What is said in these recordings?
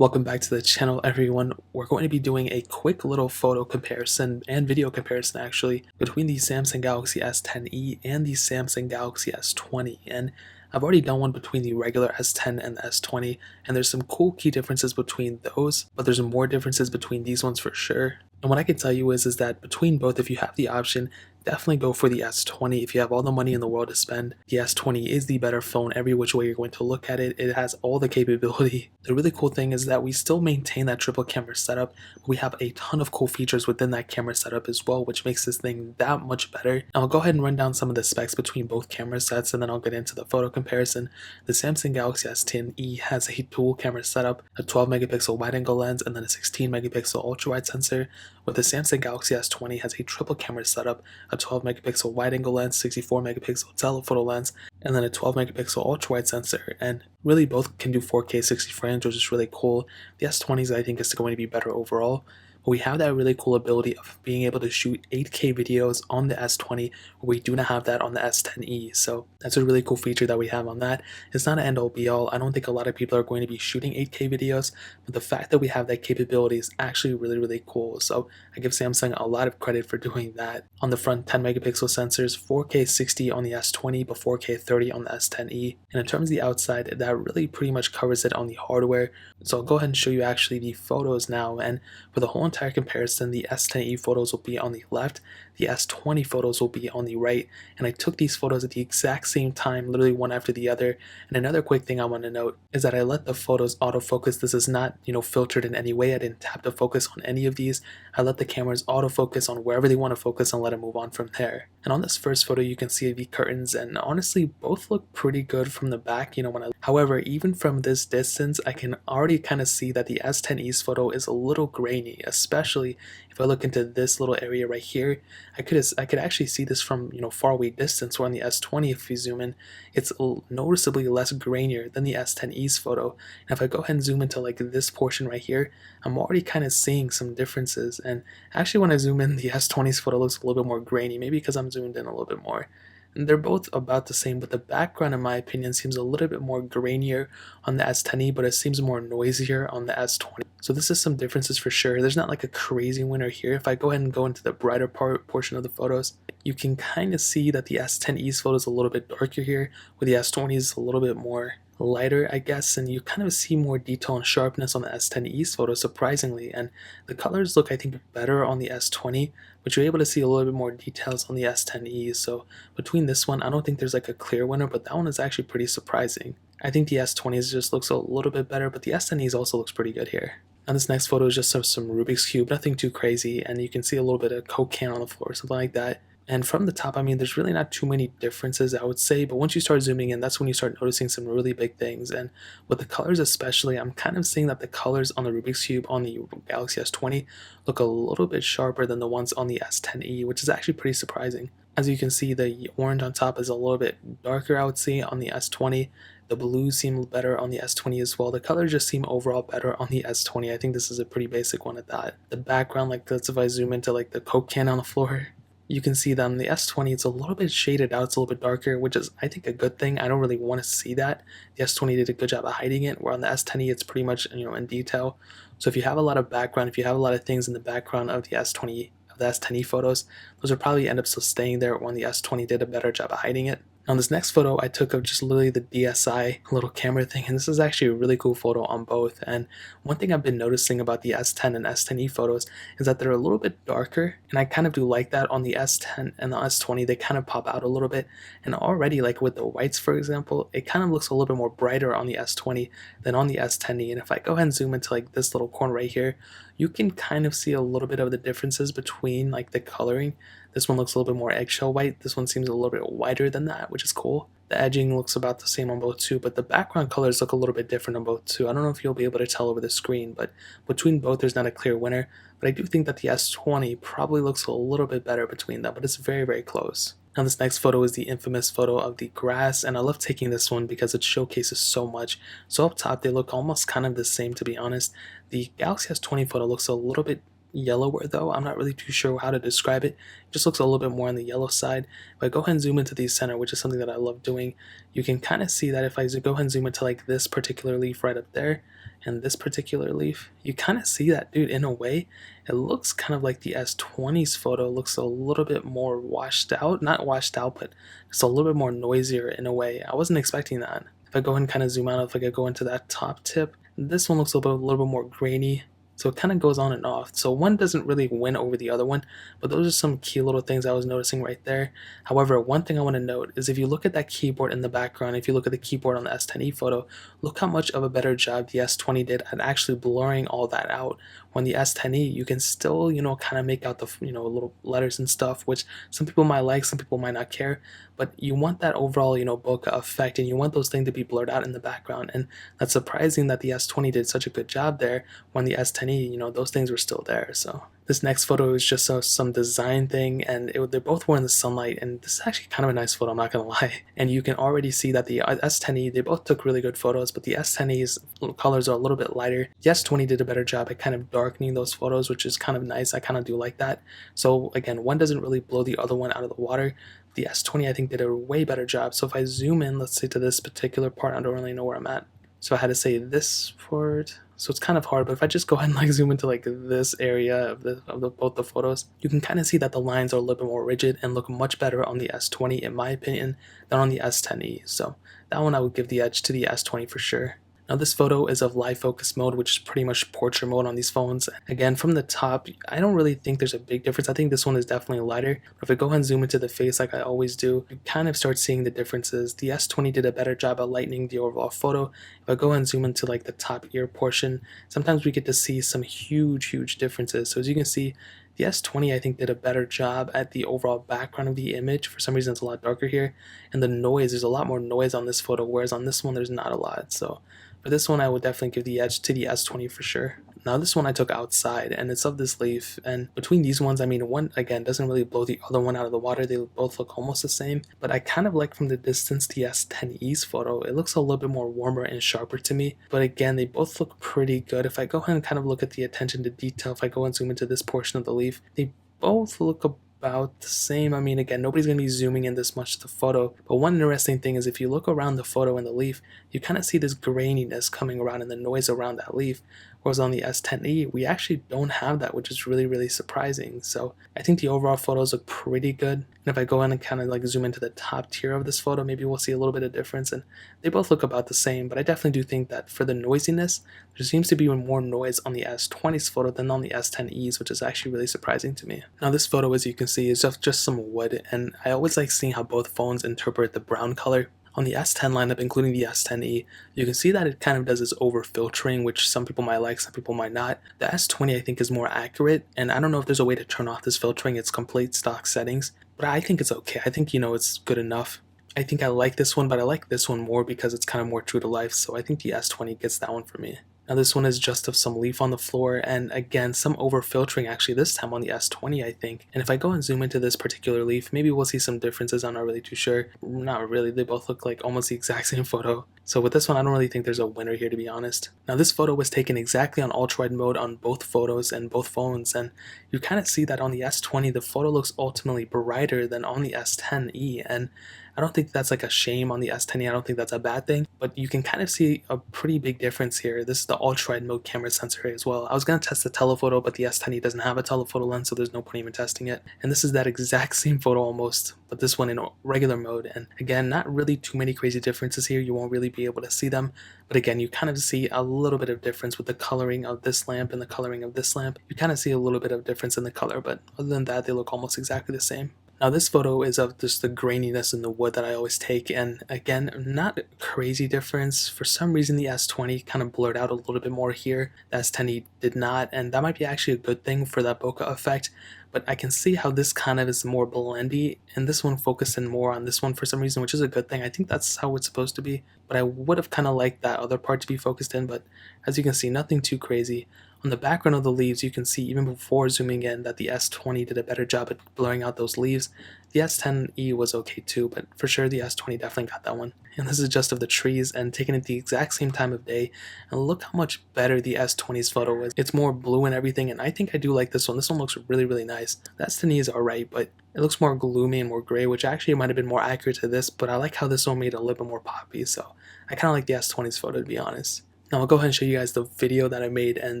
Welcome back to the channel, everyone. We're going to be doing a quick little photo comparison and video comparison actually between the Samsung Galaxy S10e and the Samsung Galaxy S20. And I've already done one between the regular S10 and the S20, and there's some cool key differences between those, but there's more differences between these ones for sure. And what I can tell you is that between both, if you have the option, definitely go for the S20 if you have all the money in the world to spend. The S20 is the better phone every which way you're going to look at it. It has all the capability. The really cool thing is that we still maintain that triple camera setup. We have a ton of cool features within that camera setup as well, which makes this thing that much better. And I'll go ahead and run down some of the specs between both camera sets, and then I'll get into the photo comparison. The Samsung Galaxy S10e has a dual camera setup, a 12 megapixel wide angle lens, and then a 16 megapixel ultra wide sensor. With the Samsung Galaxy S20 has a triple camera setup, a 12 megapixel wide angle lens, 64 megapixel telephoto lens, and then a 12 megapixel ultra wide sensor. And really both can do 4K 60 frames, which is really cool. The S20s I think is going to be better overall. But we have that really cool ability of being able to shoot 8K videos on the S20, where we do not have that on the S10e. So that's a really cool feature that we have on that. It's not an end all be all. I don't think a lot of people are going to be shooting 8K videos, but the fact that we have that capability is actually really cool. So I give Samsung a lot of credit for doing that. On the front, 10 megapixel sensors, 4K 60 on the S20, but 4K 30 on the S10e. And in terms of the outside, that really pretty much covers it on the hardware. So I'll go ahead and show you actually the photos now. And for the whole entire comparison, the S10e photos will be on the left, the S20 photos will be on the right, and I took these photos at the exact same time, literally one after the other. And another quick thing I want to note is that I let the photos autofocus. This is not, filtered in any way. I didn't tap to focus on any of these. I let the cameras autofocus on wherever they want to focus and let it move on from there. And on this first photo, you can see the curtains, and honestly, both look pretty good from the back, however, even from this distance, I can already kind of see that the S10e's photo is a little grainy, especially if I look into this little area right here. I could actually see this from far away distance, where on the S20, if you zoom in, it's noticeably less grainier than the S10e's photo. And if I go ahead and zoom into like this portion right here, I'm already kind of seeing some differences. And actually when I zoom in, the S20's photo looks a little bit more grainy, maybe because I'm zoomed in a little bit more. And they're both about the same, but the background in my opinion seems a little bit more grainier on the S10e, but it seems more noisier on the S20. So this is some differences for sure. There's not like a crazy winner here. If I go ahead and go into the brighter portion of the photos, you can kind of see that the S10e's photo is a little bit darker here, with the S20's a little bit more lighter, I guess, and you kind of see more detail and sharpness on the S10e's photo, surprisingly. And the colors look, I think, better on the S20, but you're able to see a little bit more details on the S10e. So between this one, I don't think there's like a clear winner, but that one is actually pretty surprising. I think the S20's just looks a little bit better, but the S10e's also looks pretty good here. And this next photo is just some Rubik's Cube, nothing too crazy, and you can see a little bit of Coke can on the floor, something like that. And from the top, I mean, there's really not too many differences, I would say, but once you start zooming in, that's when you start noticing some really big things. And with the colors especially, I'm kind of seeing that the colors on the Rubik's Cube on the Galaxy S20 look a little bit sharper than the ones on the S10e, which is actually pretty surprising. As you can see, the orange on top is a little bit darker, I would say, on the S20. The blues seem better on the S20 as well. The colors just seem overall better on the S20. I think this is a pretty basic one at that. The background, like that's if I zoom into like the Coke can on the floor, you can see that on the S20 it's a little bit shaded out, it's a little bit darker, which is I think a good thing. I don't really want to see that. The S20 did a good job of hiding it, where on the S10e it's pretty much in detail. So if you have a lot of background, if you have a lot of things in the background of the S20, of the S10e photos, those will probably end up still staying there, when the S20 did a better job of hiding it. On this next photo, I took of just literally the DSi little camera thing, and this is actually a really cool photo on both. And one thing I've been noticing about the S10 and S10e photos is that they're a little bit darker, and I kind of do like that. On the S10 and the S20, they kind of pop out a little bit, and already like with the whites, for example, it kind of looks a little bit more brighter on the S20 than on the S10e. And if I go ahead and zoom into like this little corner right here, you can kind of see a little bit of the differences between like the coloring. This one looks a little bit more eggshell white. This one seems a little bit whiter than that, which is cool. The edging looks about the same on both too, but the background colors look a little bit different on both too. I don't know if you'll be able to tell over the screen, but between both there's not a clear winner. But I do think that the S20 probably looks a little bit better between them, but it's very close. Now this next photo is the infamous photo of the grass, and I love taking this one because it showcases so much. So up top they look almost kind of the same, to be honest. The Galaxy S20 photo looks a little bit yellower though. I'm not really too sure how to describe it. It just looks a little bit more on the yellow side. If I go ahead and zoom into the center, which is something that I love doing, you can kind of see that if I go ahead and zoom into like this particular leaf right up there and this particular leaf, you kind of see that, dude, in a way, it looks kind of like the S20's photo looks a little bit more washed out. Not washed out, but just a little bit more noisier in a way. I wasn't expecting that. If I go ahead and kind of zoom out, if I could go into that top tip, this one looks a little bit more grainy. So it kind of goes on and off. So one doesn't really win over the other one, but those are some key little things I was noticing right there. However, one thing I want to note is if you look at that keyboard in the background, if you look at the keyboard on the S10e photo, look how much of a better job the S20 did at actually blurring all that out. On the S10e, you can still, kind of make out the, little letters and stuff, which some people might like, some people might not care, but you want that overall, bokeh effect, and you want those things to be blurred out in the background. And that's surprising that the S20 did such a good job there when the S10e, those things were still there. So this next photo is just some design thing, and they both were in the sunlight, and this is actually kind of a nice photo, I'm not gonna lie. And you can already see that the S10e, they both took really good photos, but the S10e's colors are a little bit lighter. The S20 did a better job at kind of darkening those photos, which is kind of nice. I kind of do like that. So again, one doesn't really blow the other one out of the water. The S20, I think, did a way better job. So if I zoom in, let's say to this particular part, I don't really know where I'm at. So I had to say this for it. So it's kind of hard, but if I just go ahead and like zoom into like this area of both the photos, you can kind of see that the lines are a little bit more rigid and look much better on the S20 in my opinion than on the S10e. So that one I would give the edge to the S20 for sure. Now this photo is of live focus mode, which is pretty much portrait mode on these phones. Again, from the top, I don't really think there's a big difference. I think this one is definitely lighter. But if I go ahead and zoom into the face like I always do, you kind of start seeing the differences. The S20 did a better job at lightening the overall photo. If I go ahead and zoom into like the top ear portion, sometimes we get to see some huge differences. So as you can see, the S20 I think did a better job at the overall background of the image. For some reason it's a lot darker here. And the noise, there's a lot more noise on this photo, whereas on this one there's not a lot. So for this one, I would definitely give the edge to the S20 for sure. Now this one I took outside, and it's of this leaf, and between these ones, I mean, one, again, doesn't really blow the other one out of the water. They both look almost the same, but I kind of like from the distance the S10e's photo. It looks a little bit more warmer and sharper to me, but again, they both look pretty good. If I go ahead and kind of look at the attention to detail, if I go and zoom into this portion of the leaf, they both look about the same. I mean, again, nobody's going to be zooming in this much to the photo, but one interesting thing is if you look around the photo and the leaf, you kind of see this graininess coming around and the noise around that leaf, whereas on the S10e, we actually don't have that, which is really surprising. So I think the overall photos look pretty good. And if I go in and kind of like zoom into the top tier of this photo, maybe we'll see a little bit of difference, and they both look about the same, but I definitely do think that for the noisiness, there seems to be more noise on the S20's photo than on the S10e's, which is actually really surprising to me. Now this photo, as you can see, is just some wood, and I always like seeing how both phones interpret the brown color. On the S10 lineup, including the S10e, you can see that it kind of does this over filtering, which some people might like, some people might not. The S20 I think is more accurate, and I don't know if there's a way to turn off this filtering. It's complete stock settings, but I think it's okay. I think, it's good enough. I think I like this one, but I like this one more because it's kind of more true to life, so I think the S20 gets that one for me. Now this one is just of some leaf on the floor, and again, some over filtering actually this time on the S20 I think. And if I go and zoom into this particular leaf, maybe we'll see some differences. I'm not really too sure. Not really, they both look like almost the exact same photo. So with this one, I don't really think there's a winner here, to be honest. Now this photo was taken exactly on ultra-wide mode on both photos and both phones, and you kind of see that on the S20 the photo looks ultimately brighter than on the S10e, and I don't think that's like a shame on the S10e. I don't think that's a bad thing, but you can kind of see a pretty big difference here. This is the ultra-wide mode camera sensor as well. I was going to test the telephoto, but the S10e doesn't have a telephoto lens, so there's no point even testing it. And this is that exact same photo almost, but this one in regular mode. And again, not really too many crazy differences here. You won't really be able to see them, but again, you kind of see a little bit of difference with the coloring of this lamp and the coloring of this lamp. You kind of see a little bit of difference in the color, but other than that, they look almost exactly the same. Now this photo is of just the graininess in the wood that I always take, and again, not a crazy difference. For some reason the S20 kind of blurred out a little bit more here. The S10e did not, and that might be actually a good thing for that bokeh effect, but I can see how this kind of is more blendy, and this one focused in more on this one for some reason, which is a good thing. I think that's how it's supposed to be, but I would have kind of liked that other part to be focused in, but as you can see, nothing too crazy. On the background of the leaves, you can see even before zooming in that the S20 did a better job at blurring out those leaves. The S10e was okay too, but for sure the S20 definitely got that one. and this is just of the trees and taken at the exact same time of day. And look how much better the S20's photo is. It's more blue and everything, and I think I do like this one. This one looks really, really nice. The S10e is alright, but it looks more gloomy and more gray, which actually might have been more accurate to this, but I like how this one made it a little bit more poppy, so I kind of like the S20's photo, to be honest. Now I'll go ahead and show you guys the video that I made, and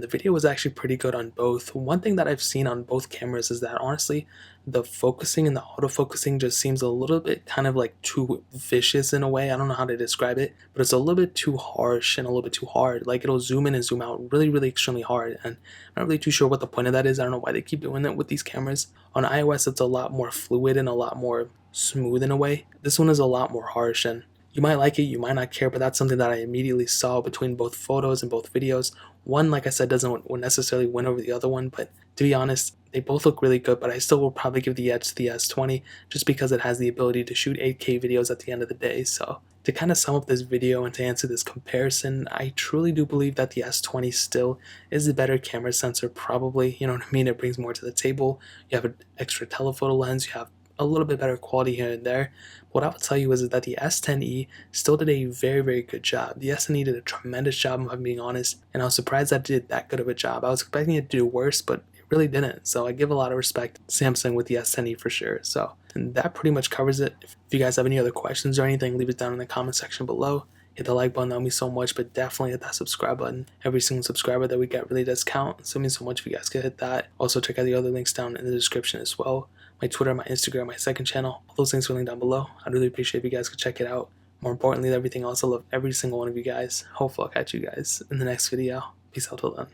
the video was actually pretty good on both. One thing that I've seen on both cameras is that honestly, the focusing and the autofocusing just seems a little bit kind of like too vicious in a way. I don't know how to describe it, but it's a little bit too harsh and a little bit too hard. Like it'll zoom in and zoom out really, really extremely hard, and I'm not really too sure what the point of that is. I don't know why they keep doing that with these cameras. On iOS, it's a lot more fluid and a lot more smooth in a way. This one is a lot more harsh, and you might like it, you might not care, but that's something that I immediately saw between both photos and both videos. One, like I said, doesn't necessarily win over the other one, but to be honest, they both look really good, but I still will probably give the edge to the S20 just because it has the ability to shoot 8K videos at the end of the day. So to kind of sum up this video and to answer this comparison, I truly do believe that the S20 still is the better camera sensor, probably. You know what I mean? It brings more to the table. You have an extra telephoto lens, you have a little bit better quality here and there. What I would tell you is that the S10e still did a very, very good job. The S10e did a tremendous job, if I'm being honest, and I was surprised that it did that good of a job. I was expecting it to do worse, but it really didn't. So I give a lot of respect to Samsung with the S10e for sure. So, and that pretty much covers it. If you guys have any other questions or anything, leave it down in the comment section below. Hit the like button, that would mean so much, but definitely hit that subscribe button. Every single subscriber that we get really does count, so it means so much if you guys could hit that. Also, check out the other links down in the description as well. My Twitter, my Instagram, my second channel, all those links are linked down below. I'd really appreciate if you guys could check it out. More importantly than everything else, I love every single one of you guys. Hopefully I'll catch you guys in the next video. Peace out till then.